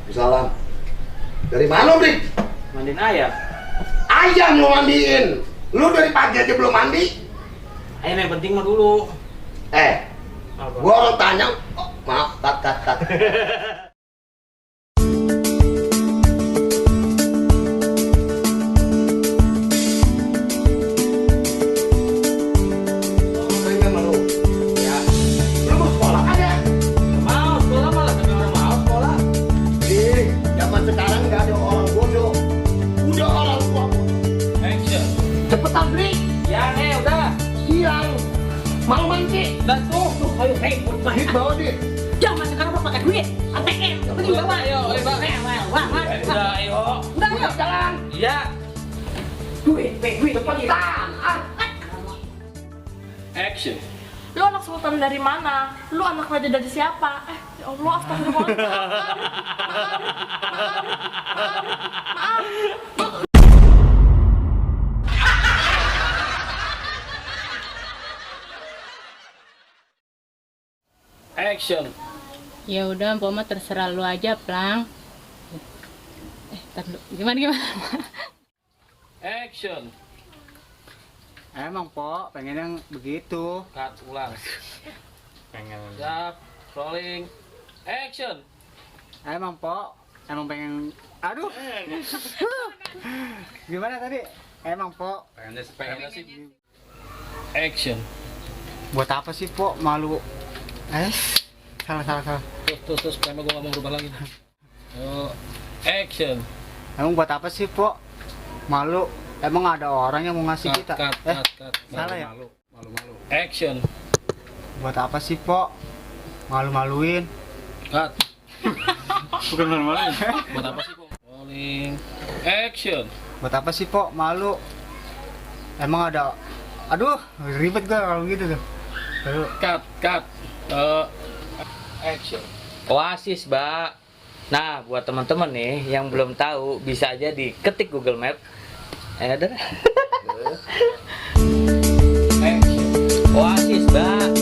Salam. Dari mana, Brik? Mandiin ayam. Ayam lo mandiin. Lu dari pagi aja belum mandi? Ayam yang penting mah dulu. Gua orang tanya. Oh, maaf, cut. Sekarang nggak ada orang bodoh, udah orang tua. Action. Cepetan Bri, Ya nih udah. siang, mau mandi. Dan tuh, ayo ribut Dit bawa dit. Jangan sekarang mau pakai duit. ATM. Pergi bawa. Ayo, Bang. Udah, ayo. Udah ayo. Jalan. Iya. Duit. Cepetan. Action. Lu anak sultan dari mana? Lu anak raja dari siapa? Ya Allah, astagfirullah. Maaf. Action. Ya udah, Mpok mah terserah lu aja, Plang. Tar dulu. Gimana? Action. Emang Pok, pengen yang begitu. Cut ulang. Pengen. Siap. Rolling. Action. Emang Pok, emang pengen. Aduh. Gimana tadi? Emang Pok. Pengen sih. Action. Buat apa sih Pok? Malu. Salah. Terus karena gua nggak mau berubah lagi. Ayo. Action. Emang buat apa sih Pok? Malu. Emang ada orang yang mau ngasih kita? Cut. Salah ya? Malu. Action. Buat apa sih Pok? Malu-maluin. Cut. Bukan malu-maluin. Buat apa sih, Bang? Rolling. Action. Buat apa sih Pok? Malu. Emang ada. Aduh, ribet gua kalau gitu tuh. Aduh. Cut. Action. Oasis, Mbak. Nah, buat teman-teman nih yang belum tahu, bisa aja diketik Google Map. Ada. Action. Oasis, Mbak.